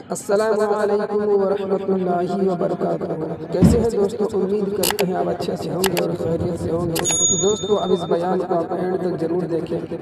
السلام علیکم ورحمۃ اللہ وبرکاتہ۔ کیسے ہیں دوستو؟ امید کرتے ہیں آپ اچھے سے ہوں گے اور خیریت سے ہوں گے۔ دوستو اب اس بیان کو آپ اینڈ تک ضرور دیکھیں،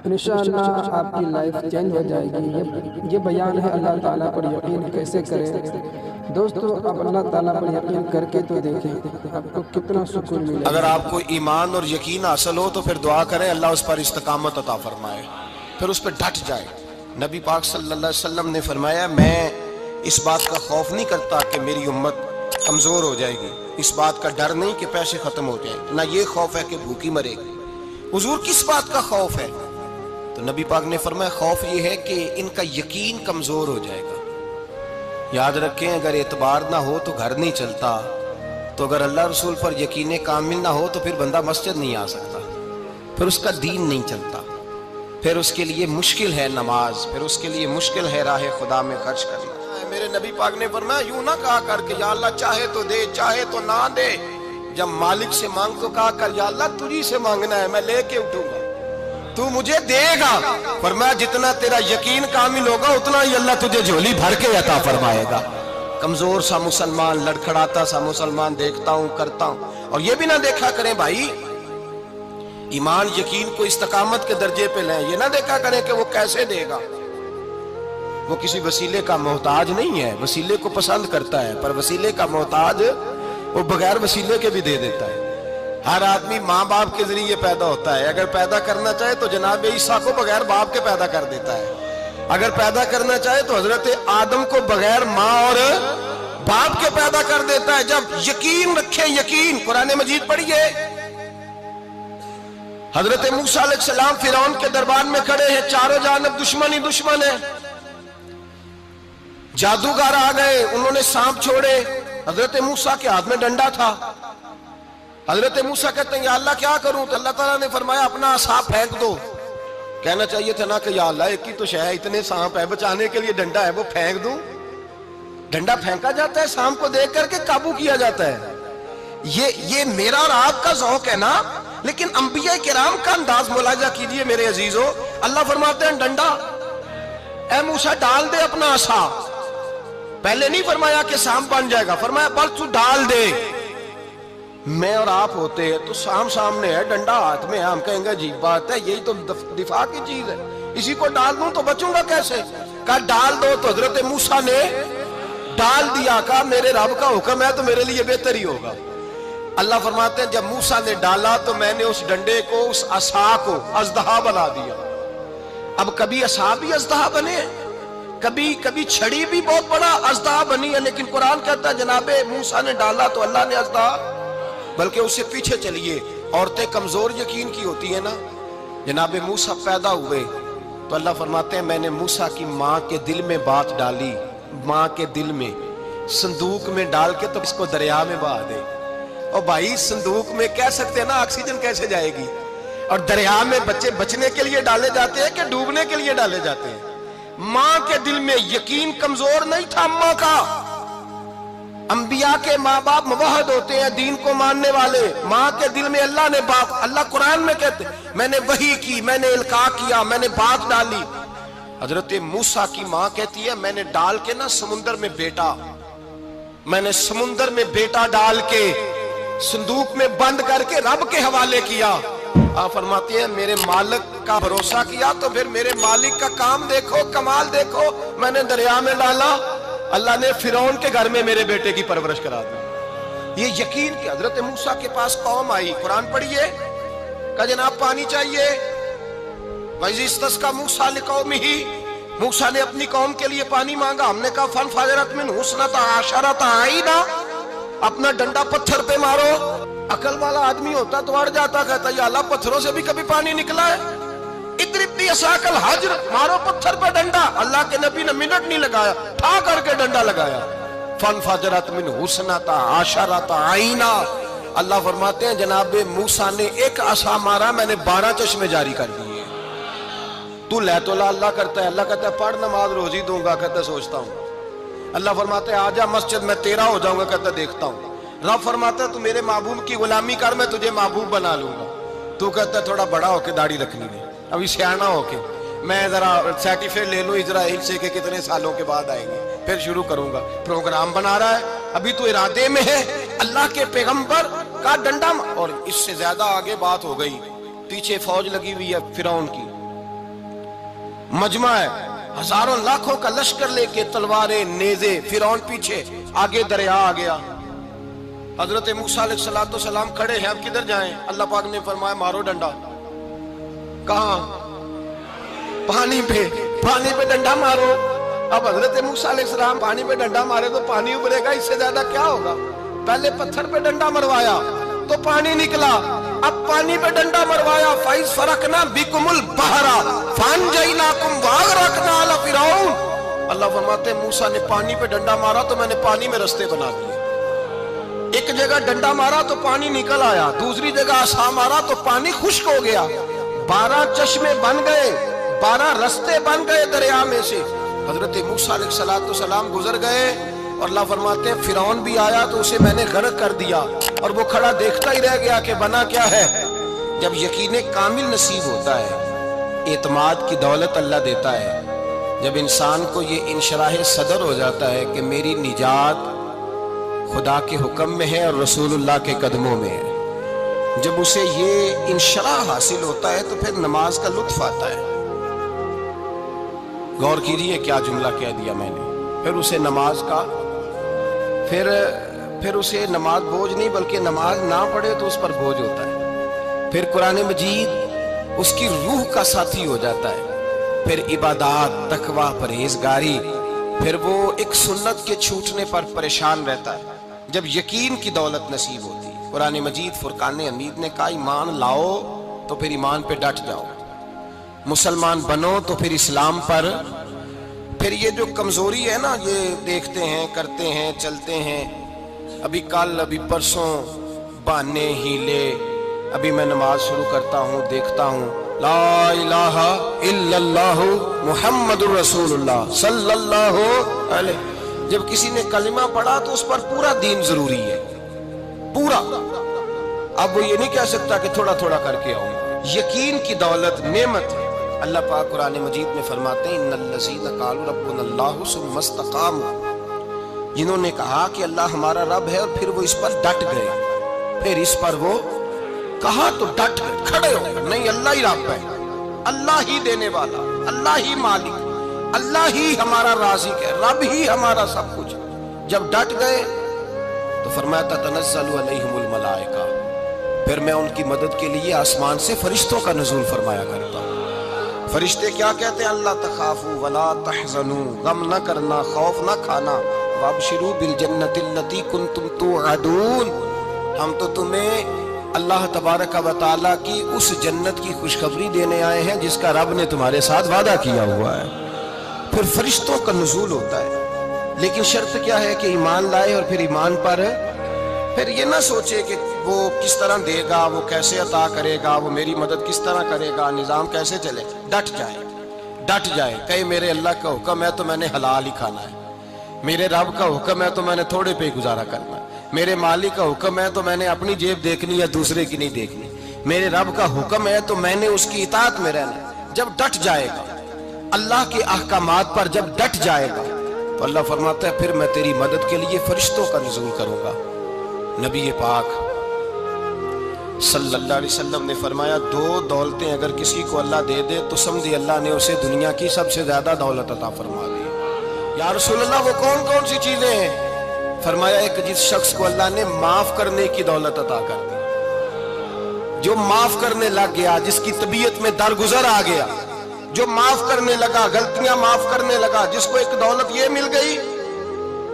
انشاءاللہ آپ کی لائف چینج ہو جائے گی۔ یہ بیان ہے اللہ تعالیٰ پر یقین کیسے کریں۔ دوستو اب اللہ تعالیٰ پر یقین کر کے تو دیکھیں آپ کو کتنا سکون ملے۔ اگر آپ کو ایمان اور یقین حاصل ہو تو پھر دعا کریں اللہ اس پر استقامت عطا فرمائے، پھر اس پہ ڈٹ جائے۔ نبی پاک صلی اللہ علیہ وسلم نے فرمایا میں اس بات کا خوف نہیں کرتا کہ میری امت کمزور ہو جائے گی، اس بات کا ڈر نہیں کہ پیسے ختم ہو جائیں، نہ یہ خوف ہے کہ بھوکی مرے گی۔ حضور کس بات کا خوف ہے؟ تو نبی پاک نے فرمایا خوف یہ ہے کہ ان کا یقین کمزور ہو جائے گا۔ یاد رکھیں اگر اعتبار نہ ہو تو گھر نہیں چلتا، تو اگر اللہ رسول پر یقین کامل نہ ہو تو پھر بندہ مسجد نہیں آ سکتا، پھر اس کا دین نہیں چلتا، پھر اس کے لیے مشکل ہے نماز، پھر اس کے لیے مشکل ہے راہ خدا میں خرچ کرنا۔ میرے نبی پاک نے فرمایا یوں نہ کہا کر کہ یا اللہ چاہے تو دے چاہے تو نہ دے، جب مالک سے مانگ تو کہا کر یا اللہ تجھی سے مانگنا ہے، میں لے کے اٹھوں گا، تو مجھے دے گا۔ فرمایا جتنا تیرا یقین کامل ہوگا اتنا ہی اللہ تجھے جھولی بھر کے عطا فرمائے گا۔ کمزور سا مسلمان، لڑکھڑاتا سا مسلمان دیکھتا ہوں کرتا ہوں، اور یہ بھی نہ دیکھا کریں بھائی ایمان یقین کو استقامت کے درجے پہ لیں، یہ نہ دیکھا کریں کہ وہ کیسے دے گا، وہ کسی وسیلے کا محتاج نہیں ہے، وسیلے کو پسند کرتا ہے، پر وسیلے کا محتاج وہ بغیر وسیلے کے بھی دے دیتا ہے۔ ہر آدمی ماں باپ کے ذریعے پیدا ہوتا ہے، اگر پیدا کرنا چاہے تو جناب عیسیٰ کو بغیر باپ کے پیدا کر دیتا ہے، اگر پیدا کرنا چاہے تو حضرت آدم کو بغیر ماں اور باپ کے پیدا کر دیتا ہے۔ جب یقین رکھیں، یقین قرآن مجید پڑھیے، حضرت موسیٰ علیہ السلام فرعون کے دربار میں کھڑے ہیں، چاروں جانب دشمن ہی دشمن ہے، جادوگر آ گئے، انہوں نے سانپ چھوڑے، حضرت موسیٰ کے ہاتھ میں ڈنڈا تھا۔ حضرت موسیٰ کہتے ہیں یا اللہ کیا کروں؟ تو اللہ تعالیٰ نے فرمایا اپنا عصا پھینک دو۔ کہنا چاہیے تھا نا کہ یا اللہ ایک ہی تو شے ہے، اتنے سانپ ہے، بچانے کے لیے ڈنڈا ہے وہ پھینک دوں؟ ڈنڈا پھینکا جاتا ہے، سانپ کو دیکھ کر کے قابو کیا جاتا ہے۔ یہ میرا اور آپ کا ذوق ہے نا، لیکن انبیاء کرام کا انداز ملاحظہ کیجئے میرے عزیزو۔ اللہ فرماتے ہیں ڈنڈا، اے موسیٰ ڈال دے اپنا عصا۔ پہلے نہیں فرمایا کہ سانپ بن جائے گا، فرمایا بس تو ڈال دے۔ میں اور آپ ہوتے ہیں تو سانپ سامنے ہے، ڈنڈا ہاتھ میں ہے، ہم کہیں گے عجیب بات ہے، یہی تو دفاع کی چیز ہے، اسی کو ڈال دوں تو بچوں گا کیسے؟ کہا ڈال دو، تو حضرت موسیٰ نے ڈال دیا، کہا میرے رب کا حکم ہے تو میرے لیے بہتر ہی ہوگا۔ اللہ فرماتے ہیں جب موسیٰ نے ڈالا تو میں نے اس ڈنڈے کو، اس عصا کو اژدہا بنا دیا۔ اب کبھی عصا بھی اژدہا بنے، کبھی چھڑی بھی بہت بڑا اژدہا بنی ہے، لیکن قرآن کہتا ہے جناب موسیٰ نے ڈالا تو اللہ نے اژدہا، بلکہ اس سے پیچھے چلیے، عورتیں کمزور یقین کی ہوتی ہیں نا۔ جناب موسیٰ پیدا ہوئے تو اللہ فرماتے ہیں میں نے موسیٰ کی ماں کے دل میں بات ڈالی، ماں کے دل میں صندوق میں ڈال کے تو اس کو دریا میں بہا دے۔ اور بھائی صندوق میں کہہ سکتے ہیں نا آکسیجن کیسے جائے گی، اور دریا میں بچے بچنے کے لیے ڈالے جاتے ہیں کہ ڈوبنے کے لیے ڈالے جاتے ہیں؟ ماں کے دل میں یقین کمزور نہیں تھا اماں کا۔ انبیاء کے ماں باپ موحد ہوتے ہیں، دین کو ماننے والے، ماں کے دل میں اللہ نے بات، اللہ قرآن میں کہتے میں نے وحی کی، میں نے القاء کیا، میں نے بات ڈالی۔ حضرت موسیٰ کی ماں کہتی ہے میں نے ڈال کے نا سمندر میں بیٹا، میں نے سمندر میں بیٹا ڈال کے صندوق میں بند کر کے رب کے حوالے کیا۔ آپ فرماتے ہیں میرے مالک کا بھروسہ کیا تو پھر میرے مالک کا کام دیکھو، کمال دیکھو، میں نے دریا میں ڈالا، اللہ نے فرعون کے گھر میں میرے بیٹے کی پرورش کرا دی۔ یہ یقین کہ حضرت موسیٰ کے پاس قوم آئی، قرآن پڑھیے، کہا جناب پانی چاہیے، وَإِذِ اسْتَسْقَىٰ مُوسَىٰ لِقَوْمِهِ، موسیٰ نے اپنی قوم کے لیے پانی مانگا، ہم نے کہا فَانْفَجَرَتْ مِنْهُ اثْنَتَا عَشَرَةَ عَيْنًا، اپنا ڈنڈا پتھر پہ مارو۔ عقل والا آدمی ہوتا تو اڑ جاتا، کہتا یا اللہ پتھروں سے بھی کبھی پانی نکلا ہے؟ اضرب بعصاک الحجر، مارو پتھر پہ ڈنڈا۔ اللہ کے نبی نے منٹ نہیں لگایا، ٹھا کر کے ڈنڈا لگایا، فانفجرت منہ اثنتا عشرۃ عینا۔ اللہ فرماتے ہیں جناب موسیٰ نے ایک عصا مارا، میں نے 12 چشمے جاری کر دیے۔ تو لے تو اللہ کرتا ہے، اللہ کہتا ہے پڑھ نماز روزی دوں گا، کہتا ہے سوچتا ہوں۔ اللہ فرماتے ہیں آجا مسجد میں تیرا ہو جاؤں گا، کہتا ہے دیکھتا ہوں۔ رب فرماتا ہے تو میرے محبوب کی غلامی کر، میں تجھے محبوب بنا لوں گا۔ تو کہتا ہے تھوڑا بڑا ہو کے داڑھی رکھنی ہے، ابھی سیانا ہو کے میں ذرا سرٹیفکیٹ لے لوں اسرائیل سے کہ کتنے سالوں کے بعد آئیں گے۔ फिर शुरू करूंगा। प्रोग्राम बना रहा है, अभी तो इरादे में है अल्लाह के पैगंबर का डंडा, और इससे ज्यादा आगे बात हो गई। पीछे फौज लगी हुई है फिरौन की, मजमा है, हजारों लाखों का लश्कर लेके, तलवारें नेज़े, फिरौन पीछे, आगे दरिया आ गया। हजरत मूसा अलैहिस्सलाम खड़े हैं, अब किधर जाएं? अल्लाह पाक ने फरमाया मारो डंडा। कहां? पानी पे डंडा मारो। अब हजरत मूसा अलैहिस्सलाम पानी पे डंडा मारे तो पानी उभरेगा, इससे ज्यादा क्या होगा? पहले पत्थर पे डंडा मरवाया तो पानी निकला, अब पानी पे डंडा मरवाया, फाइज फरकना बिकुमुल बहरा फानजैनाकुम वागरकना अला फिरौन। अल्लाह फरमाते मूसा ने पानी पे डंडा मारा तो मैंने पानी में रास्ते बना दिए। एक जगह डंडा मारा तो पानी निकल आया, दूसरी जगह आसा मारा तो पानी खुश्क हो गया। 12 चश्मे बन गए, 12 रास्ते बन गए दरिया में से। हजरत मूसा अलैहिस्सलाम गुजर गए और अल्लाह फरमाते हैं फिरौन भी आया तो उसे मैंने गर्क कर दिया, और वो खड़ा देखता ही रह गया कि बना क्या है। जब यकीन कामिल नसीब होता है, एतमाद की दौलत अल्लाह देता है, जब इंसान को ये इंशराह सदर हो जाता है कि मेरी निजात खुदा के हुक्म में है और रसूलुल्लाह के कदमों में है, जब उसे ये इंशराह हासिल होता है तो फिर नमाज का लुत्फ आता है। गौर कीजिए क्या जुमला कह दिया मैंने। फिर उसे नमाज का फिर उसे नमाज बोझ नहीं, बल्कि नमाज ना पढ़े तो उस पर बोझ होता है। फिर कुरान मजीद उसकी रूह का साथी हो जाता है। फिर इबादत, तकवा, परहेजगारी, फिर वो एक सुन्नत के छूटने पर परेशान रहता है। जब यकीन की दौलत नसीब होती है, कुरान मजीद फुरकान हमीद ने कहा ईमान लाओ तो फिर ईमान पे डट जाओ, मुसलमान बनो तो फिर इस्लाम पर। फिर ये जो कमजोरी है ना, ये देखते हैं, करते हैं, चलते हैं, अभी कल अभी परसों बहाने हीले, अभी मैं नमाज शुरू करता हूँ, देखता हूँ ला इलाहा इल्लल्लाहु मुहम्मदुर रसूलुल्लाह सल्लल्लाहु अलैहि। जब किसी ने कलिमा पढ़ा तो उस पर पूरा दीन जरूरी है, पूरा। अब वो ये नहीं कह सकता कि थोड़ा थोड़ा करके आऊंगा। यकीन की दौलत नेमत है। अल्लाह पाक कुरान मजीद में फरमाते हैं इन्नल्लज़ीना क़ालू रब्बुनल्लाहु सुम्मा इस्तक़ामू, जिन्होंने कहा कि अल्लाह हमारा रब है और फिर वो इस पर डट गए। फिर इस पर वो कहा तो डट गए, खड़े हो गए, नहीं अल्लाह ही रब है, अल्लाह ही देने वाला, अल्लाह ही मालिक, अल्लाह ही हमारा राज़िक है, रब ही हमारा सब कुछ। जब डट गए तो फरमाया ततनज़्ज़लु अलैहिमुल मलाइका, फिर मैं उनकी मदद के लिए आसमान से फरिश्तों का नुज़ूल फरमाया करता हूँ। फरिश्ते क्या कहते हैं? अल्लाह तखाफू वला तहज़नू, गम न करना, खौफ न खाना, वबशिरू बिल जन्नतिल्लती कुंतुम तुअदून, हम तो तुम्हें अल्लाह तबारक व तआला की उस जन्नत की खुशखबरी देने आए हैं जिसका रब ने तुम्हारे साथ वादा किया हुआ है। फिर फरिश्तों का नुज़ूल होता है, लेकिन शर्त क्या है कि ईमान लाए, और फिर ईमान पर फिर ये ना सोचे कि वो किस तरह देगा, वो कैसे अता करेगा, वो मेरी मदद किस तरह करेगा, निज़ाम कैसे चले। डट जाए, डट जाए, कहे मेरे अल्लाह का हुक्म है तो मैंने हलाल ही खाना है, मेरे रब का हुक्म है तो मैंने थोड़े पे गुजारा करना है, मेरे मालिक का हुक्म है तो मैंने अपनी जेब देखनी है, दूसरे की नहीं देखनी, मेरे रब का हुक्म है तो मैंने उसकी इताअत में रहना। जब डट जाएगा अल्लाह के अहकामात पर, जब डट जाएगा तो अल्लाह फरमाता है फिर मैं तेरी मदद के लिए फरिश्तों का नुज़ूल करूंगा। नबी पाक सल्लल्लाहु अलैहि वसल्लम ने फरमाया, 2 दौलतें अगर किसी को अल्लाह दे दे तो समझे अल्लाह ने उसे दुनिया की सबसे ज्यादा दौलत अता फरमा दी। या रसूल अल्लाह वो कौन कौन सी चीजें हैं? फरमाया एक जिस शख्स को अल्लाह ने माफ करने की दौलत अता कर दी, जो माफ करने लग गया, जिसकी तबीयत में दरगुजर आ गया, जो माफ करने लगा, गलतियां माफ करने लगा, जिसको एक दौलत ये मिल गई।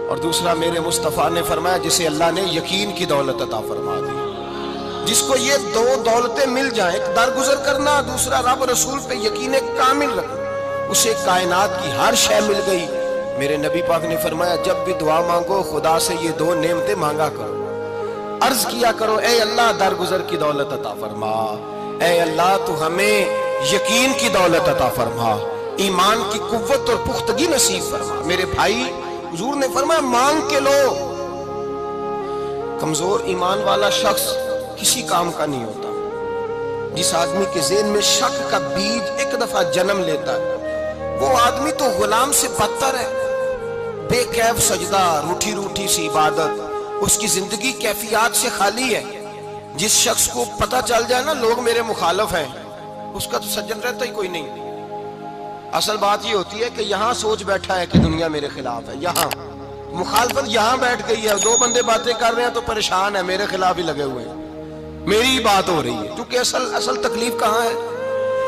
और दूसरा मेरे मुस्तफ़ा ने फरमाया जिसे अल्लाह ने यकीन की दौलत अता फरमा दी, जिसको ये 2 दौलतें मिल जाएं, एक दरगुजर करना, दूसरा रब रसूल पे यकीन कामिल रखना, उसे कायनात की हर शय मिल गई। मेरे नबी पाक ने फरमाया जब भी दुआ मांगो खुदा से ये 2 नेमतें मांगा करो, अर्ज किया करो ए अल्लाह दरगुजर की दौलत अता फरमा, ए अल्लाह तू हमें यकीन की दौलत अता फरमा, ईमान की कुव्वत और पुख्तगी नसीब फरमा। मेरे भाई हुजूर ने फरमाया मांग के लो। कमजोर ईमान वाला शख्स किसी काम का नहीं होता। जिस आदमी के ज़हन में शक का बीज एक दफा जन्म लेता है, वो आदमी तो गुलाम से बदतर है। बेकैफ सजदा, रूठी रूठी सी इबादत, उसकी जिंदगी कैफियत से खाली है। जिस शख्स को पता चल जाए ना लोग मेरे मुखालिफ हैं, उसका तो सज्जन रहता ही कोई नहीं। असल बात ये होती है कि यहाँ सोच बैठा है कि दुनिया मेरे खिलाफ है, यहाँ मुखालफत यहाँ बैठ गई है, दो बंदे बातें कर रहे हैं तो परेशान है, मेरे खिलाफ ही लगे हुए हैं, मेरी ही बात हो रही है, क्योंकि असल तकलीफ कहाँ है।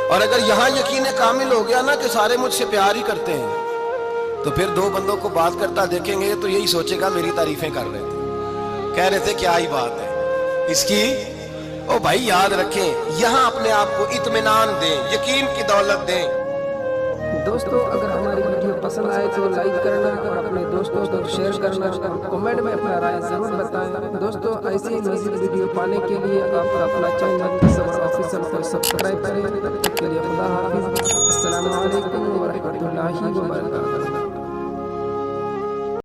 और अगर यहाँ यकीन कामिल हो गया ना कि सारे मुझसे प्यार ही करते हैं, तो फिर दो बंदों को बात करता देखेंगे तो यही सोचेगा मेरी तारीफें कर रहे थे, कह रहे थे क्या ही बात है इसकी। ओ भाई याद रखें, यहाँ अपने आप को इत्मीनान दें, यकीन की दौलत दें। दोस्तों अगर हमारी वीडियो पसंद आए तो लाइक करना और अपने दोस्तों तक शेयर करना और कमेंट में अपना राय जरूर बताएं। दोस्तों ऐसी ही मज़ीद वीडियो पाने के लिए आप अपना चैनल तसव्वुर ऑफिशियल को सब्सक्राइब करें। तब तक के लिए खुदा हाफिज़। अस्सलामु अलैकुम व रहमतुल्लाहि व बरकातहू।